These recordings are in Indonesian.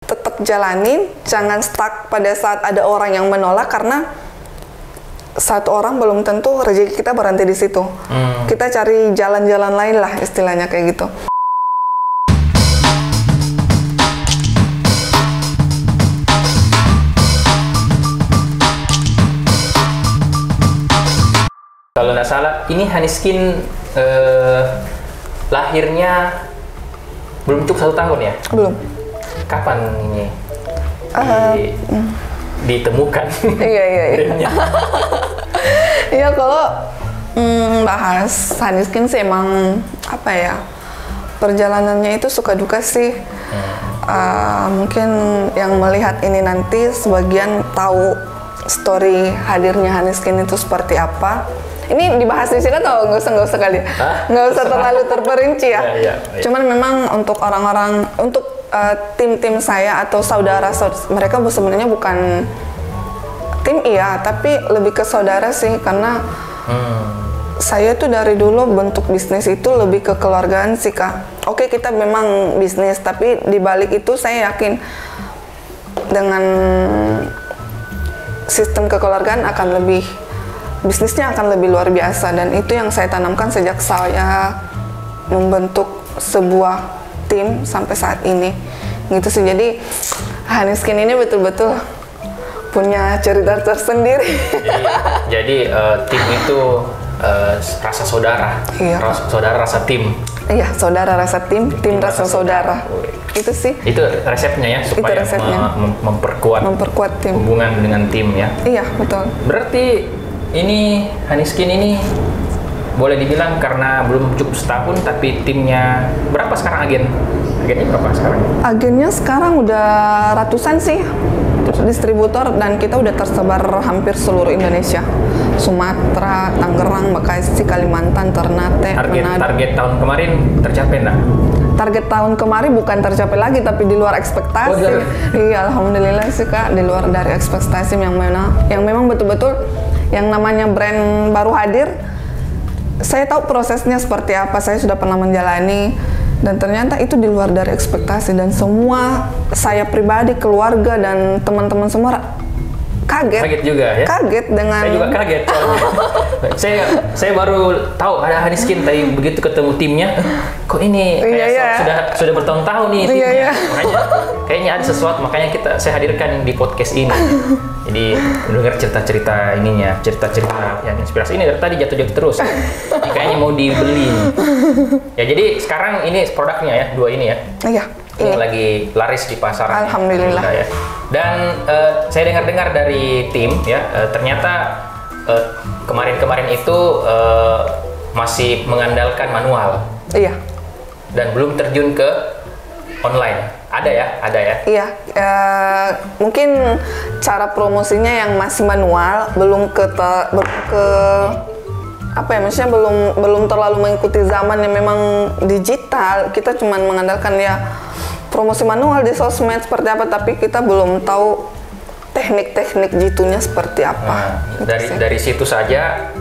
tetap jalanin, jangan stuck pada saat ada orang yang menolak, karena satu orang belum tentu rezeki kita berhenti di situ. Kita cari jalan-jalan lain lah, istilahnya kayak gitu. Kalau nggak salah, ini Haniskin lahirnya belum cukup 1 tahun ya? Belum. Kapan ini ditemukan? Iya. Iya, kalau bahas Haniskin sih emang apa ya, perjalanannya itu suka duka sih. Mungkin yang melihat ini nanti sebagian tahu story hadirnya Haniskin itu seperti apa. Ini dibahas di sini atau nggak usah kali? Nggak usah terlalu terperinci ya. Iya. Cuman memang untuk orang-orang, untuk tim-tim saya atau saudara mereka sebenarnya bukan tim, iya, tapi lebih ke saudara sih, karena saya tuh dari dulu bentuk bisnis itu lebih ke keluargaan sih, Kak. Oke, kita memang bisnis, tapi di balik itu saya yakin dengan sistem kekeluargaan bisnisnya akan lebih luar biasa, dan itu yang saya tanamkan sejak saya membentuk sebuah tim sampai saat ini gitu sih. Jadi Haniskin ini betul-betul punya cerita tersendiri. Jadi tim itu rasa saudara, iya. Rasa tim. Iya, saudara rasa tim rasa saudara. Itu sih. Itu resepnya ya, supaya memperkuat tim. Hubungan dengan tim ya. Iya, betul. Berarti ini Haniskin ini boleh dibilang karena belum cukup setahun, tapi timnya berapa sekarang agennya berapa sekarang? Agennya sekarang udah ratusan sih, distributor, dan kita udah tersebar hampir seluruh Indonesia. Sumatera, Tangerang, Bekasi, Kalimantan, Ternate, Manado. Target tahun kemarin tercapai enggak? Target tahun kemarin bukan tercapai lagi, tapi di luar ekspektasi. Iya, alhamdulillah sih, Kak, di luar dari ekspektasi yang memang betul-betul yang namanya brand baru hadir. Saya tahu prosesnya seperti apa, saya sudah pernah menjalani, dan ternyata itu di luar dari ekspektasi, dan semua saya pribadi, keluarga, dan teman-teman semua kaget juga ya? Kaget dengan... Saya juga kaget. saya baru tahu ada Haniskin, tadi begitu ketemu timnya, kok ini kayak sudah bertahun-tahun nih timnya. Makanya kayaknya ada sesuatu, makanya saya hadirkan di podcast ini. Jadi dengar cerita-cerita ininya, cerita-cerita yang inspirasi ini dari tadi jatuh-jatuh terus. Ini kayaknya mau dibeli. Ya, jadi sekarang ini produknya ya, 2 ini ya. Iya. Ini lagi laris di pasaran. Alhamdulillah. Ya. Dan saya dengar-dengar dari tim ya, ternyata kemarin-kemarin itu masih mengandalkan manual. Iya. Dan belum terjun ke online. Ada ya? Iya. Mungkin cara promosinya yang masih manual, belum ke apa ya, maksudnya belum terlalu mengikuti zaman yang memang digital. Kita cuma mengandalkan ya promosi manual di sosmed seperti apa, tapi kita belum tahu teknik-teknik jitunya seperti apa. Dari situ saja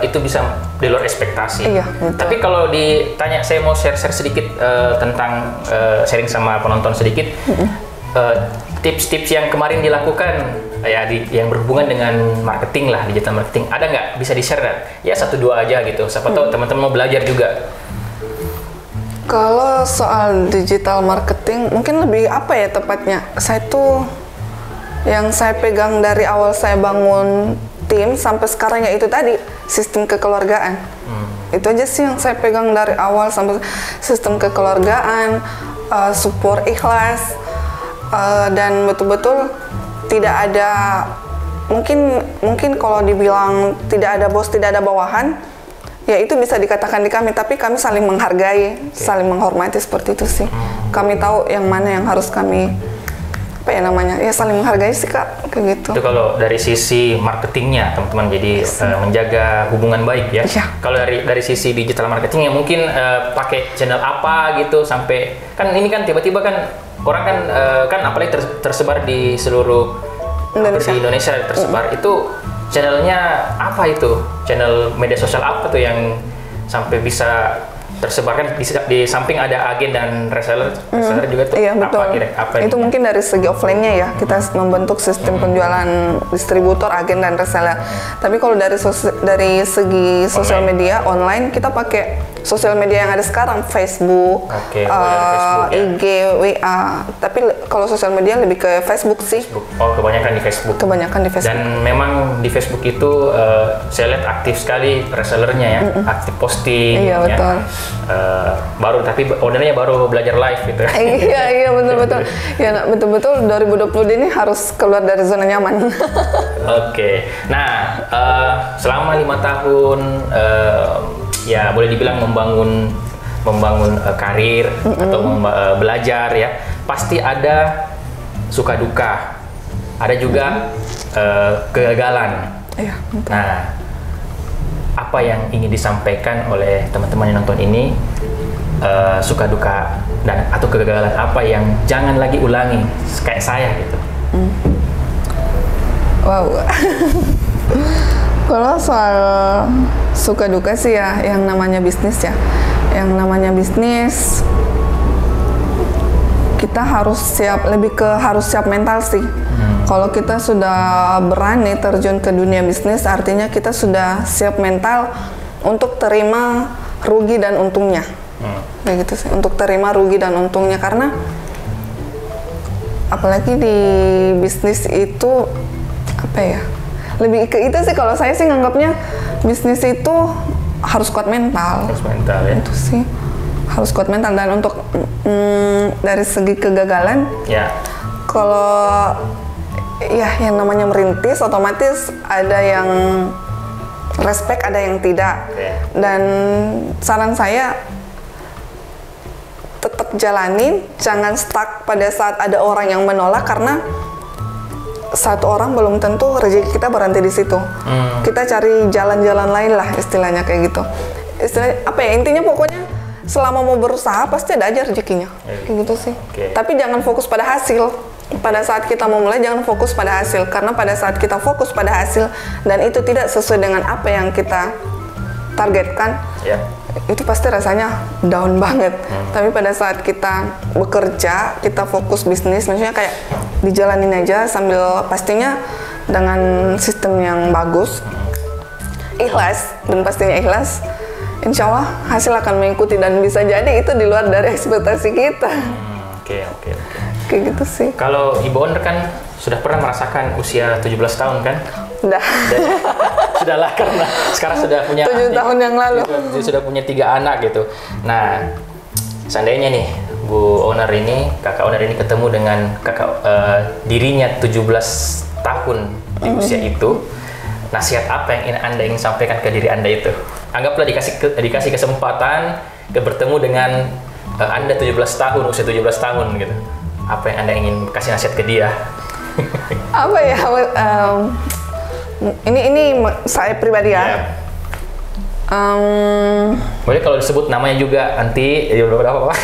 itu bisa di luar ekspektasi. Iya, betul. Tapi kalau ditanya, saya mau share sedikit tentang sharing sama penonton sedikit. Tips-tips yang kemarin dilakukan ya yang berhubungan dengan marketing lah, digital marketing, ada nggak bisa di-share kan? Ya 1-2 aja gitu, siapa tahu teman-teman mau belajar juga. Kalau soal digital marketing mungkin lebih apa ya tepatnya, saya tuh yang saya pegang dari awal saya bangun tim sampai sekarang ya itu tadi, sistem kekeluargaan. Itu aja sih yang saya pegang dari awal sampai sistem kekeluargaan, support ikhlas, dan betul-betul tidak ada, mungkin kalau dibilang tidak ada bos, tidak ada bawahan, ya itu bisa dikatakan di kami, tapi kami saling menghargai, saling menghormati, seperti itu sih. Kami tahu yang mana yang harus kami, apa ya namanya, ya saling menghargai sih, Kak, kayak gitu. Itu kalau dari sisi marketingnya, teman-teman, jadi menjaga hubungan baik ya. Kalau dari sisi digital marketingnya mungkin pakai channel apa gitu, sampai kan ini kan tiba-tiba kan orang kan apalagi tersebar di seluruh Indonesia tersebar. Itu channelnya apa itu? Channel media sosial apa tuh yang sampai bisa tersebarkan di samping ada agen dan reseller juga tuh. Iya betul. Apa itu ini? mungkin dari segi offline-nya ya, kita membentuk sistem penjualan distributor, agen dan reseller. Tapi kalau dari segi sosial media online, kita pakai sosial media yang ada sekarang, Facebook, Facebook, IG, WA. Tapi kalau sosial media lebih ke Facebook sih. Oh, kebanyakan di Facebook. Kebanyakan di Facebook. Dan memang di Facebook itu saya lihat aktif sekali resellernya ya, aktif posting. Iya betul. Baru tapi ownernya baru belajar live gitu. Iya betul. Ya betul 2020 ini harus keluar dari zona nyaman. Oke. Nah, selama 5 tahun ya boleh dibilang membangun karir atau belajar ya, pasti ada suka duka, ada juga kegagalan. Iya. Nah, apa yang ingin disampaikan oleh teman-teman yang nonton ini, suka duka dan atau kegagalan apa yang jangan lagi ulangi kayak saya gitu? Wow. Kalau soal suka duka sih ya, yang namanya bisnis ya, kita harus siap, lebih ke harus siap mental sih. Kalau kita sudah berani terjun ke dunia bisnis, artinya kita sudah siap mental untuk terima rugi dan untungnya. Kayak gitu sih, untuk terima rugi dan untungnya, karena apalagi di bisnis itu apa ya? Lebih ke itu sih, kalau saya sih nganggapnya bisnis itu harus kuat mental. Harus mental ya. Itu sih harus kuat mental. Dan untuk dari segi kegagalan, ya. Kalau ya yang namanya merintis, otomatis ada yang respect, ada yang tidak. Dan saran saya tetap jalanin, jangan stuck pada saat ada orang yang menolak, karena satu orang belum tentu rezeki kita berhenti di situ. Kita cari jalan-jalan lain lah, istilahnya kayak gitu. Istilahnya apa ya, intinya pokoknya selama mau berusaha pasti ada aja rezekinya. Kayak gitu sih. Tapi jangan fokus pada hasil. Pada saat kita mau mulai jangan fokus pada hasil, karena pada saat kita fokus pada hasil dan itu tidak sesuai dengan apa yang kita targetkan, itu pasti rasanya down banget. Tapi pada saat kita bekerja, kita fokus bisnis, maksudnya kayak dijalanin aja sambil pastinya dengan sistem yang bagus, ikhlas, dan pastinya ikhlas, insya Allah hasil akan mengikuti, dan bisa jadi itu di luar dari ekspektasi kita. Oke. Kayak gitu sih. Kalau Ibu Owner kan sudah pernah merasakan usia 17 tahun kan? Sudahlah, karena sekarang sudah punya 7 tahun yang lalu. Sudah punya 3 anak gitu. Nah, seandainya nih Bu Owner ini, kakak Owner ini ketemu dengan dirinya 17 tahun di usia itu, nasihat apa yang Anda ingin sampaikan ke diri Anda itu? Anggaplah dikasih kesempatan bertemu dengan Anda 17 tahun, usia 17 tahun gitu. Apa yang Anda ingin kasih nasihat ke dia? Apa ya? Ini saya pribadi ya. Boleh kalau disebut namanya juga, Anti, berapa?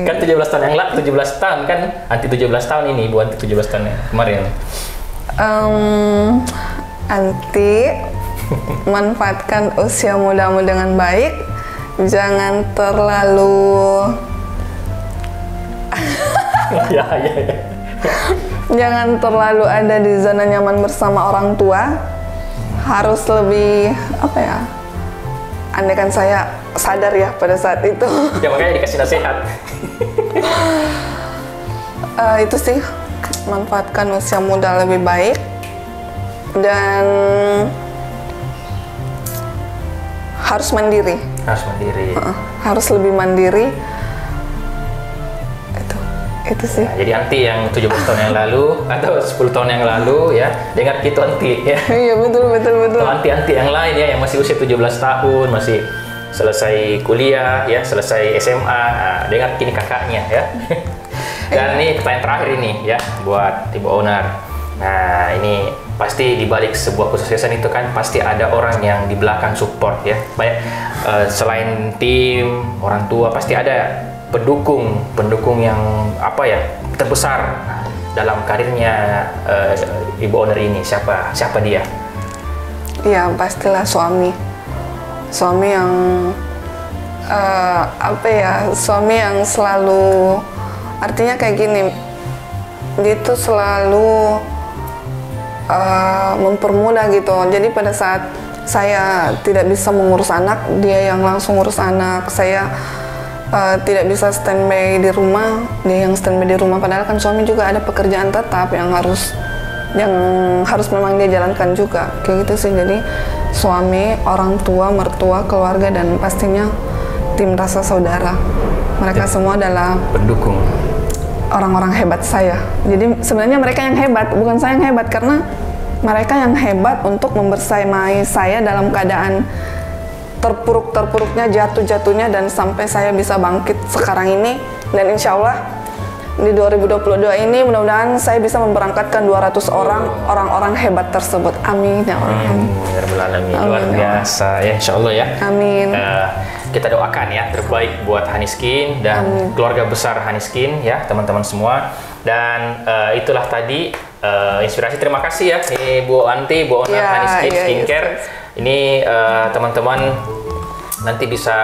Kan 17 tahun yang lalu, 17 tahun kan, Anti 17 tahun ini, Bu Anti 17 tahun ya, kemarin. Anti, manfaatkan usia mudamu dengan baik, jangan terlalu jangan terlalu ada di zona nyaman bersama orang tua. Harus lebih apa ya? Andaikan saya sadar ya pada saat itu. Ya makanya dikasih nasihat. Itu sih, manfaatkan usia muda lebih baik dan harus mandiri. Harus lebih mandiri. Itu sih. Ya, jadi Anti yang 17 tahun yang lalu atau 10 tahun yang lalu ya, dengar gitu Anti ya. Iya betul. Atau Anti yang lain ya, yang masih usia 17 tahun, masih selesai kuliah ya, selesai SMA, nah, dengar ini kakaknya ya. Dan ini pertanyaan terakhir ini ya buat Ibu Owner. Nah, ini pasti di balik sebuah kesuksesan itu kan pasti ada orang yang di belakang support ya. Banyak selain tim, orang tua, pasti ada pendukung yang apa ya, terbesar dalam karirnya Ibu Owner ini. Siapa dia? Ya pastilah suami yang apa ya, suami yang selalu, artinya kayak gini, dia tuh selalu mempermudah gitu. Jadi pada saat saya tidak bisa mengurus anak, dia yang langsung ngurus anak. Saya tidak bisa standby di rumah, dia yang standby di rumah. Padahal kan suami juga ada pekerjaan tetap yang harus memang dia jalankan juga, kayak gitu sih. Jadi suami, orang tua, mertua, keluarga, dan pastinya tim rasa saudara. Mereka semua adalah pendukung, orang-orang hebat saya. Jadi sebenarnya mereka yang hebat, bukan saya yang hebat, karena mereka yang hebat untuk membersamai saya dalam keadaan terpuruk-terpuruknya, jatuh-jatuhnya, dan sampai saya bisa bangkit sekarang ini. Dan insya Allah di 2022 ini mudah-mudahan saya bisa memberangkatkan 200 orang hebat tersebut. Amin ya Allah. Luar biasa ya, insya Allah ya. Amin. Kita doakan ya terbaik buat Haniskin dan keluarga besar Haniskin ya, teman-teman semua. Dan itulah tadi inspirasi. Terima kasih ya Bu Anti, Bu Onar Haniskin Skincare. Ini teman-teman nanti bisa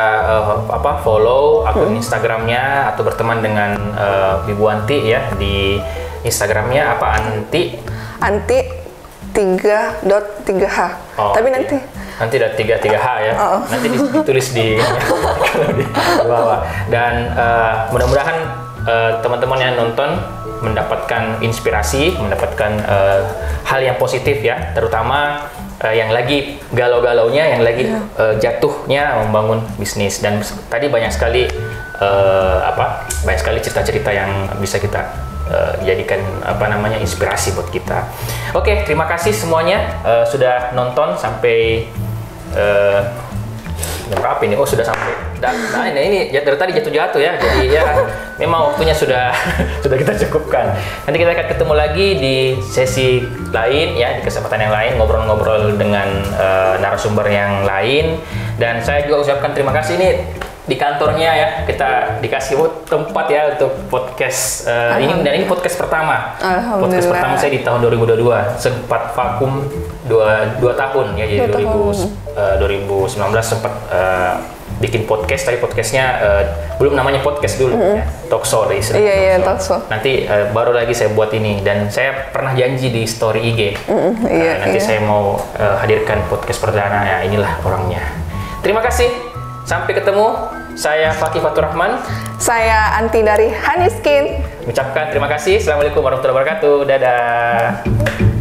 follow akun Instagramnya atau berteman dengan Ibu Anti ya di Instagramnya apa, Anti 3.3h. Tapi nanti ada 33h ya. Nanti ditulis di bawah. Dan mudah-mudahan teman-teman yang nonton mendapatkan inspirasi, mendapatkan hal yang positif ya, terutama yang lagi galau-galaunya, yang lagi jatuhnya membangun bisnis. Dan tadi banyak sekali cerita-cerita yang bisa kita jadikan inspirasi buat kita. Oke, terima kasih semuanya sudah nonton sampai jam berapa ini? Oh, sudah sampai. Nah, ini dari tadi jatuh-jatuh ya. Jadi ya memang waktunya sudah kita cukupkan. Nanti kita akan ketemu lagi di sesi lain ya, di kesempatan yang lain, ngobrol-ngobrol dengan narasumber yang lain. Dan saya juga ucapkan terima kasih nih di kantornya ya, kita dikasih tempat ya untuk podcast ini, dan ini podcast pertama. Podcast pertama saya di tahun 2022. Sempat vakum 2 tahun ya, jadi 2019 sempat bikin podcast, tapi podcastnya belum namanya podcast dulu ya, talkshow istilahnya. Iya, talkshow. Nanti baru lagi saya buat ini, dan saya pernah janji di story IG. Nanti saya mau hadirkan podcast perdana ya, inilah orangnya. Terima kasih. Sampai ketemu, saya Fakih Fatur Rahman. Saya Anti dari Haniskin. Ucapkan terima kasih. Assalamualaikum warahmatullahi wabarakatuh. Dadah.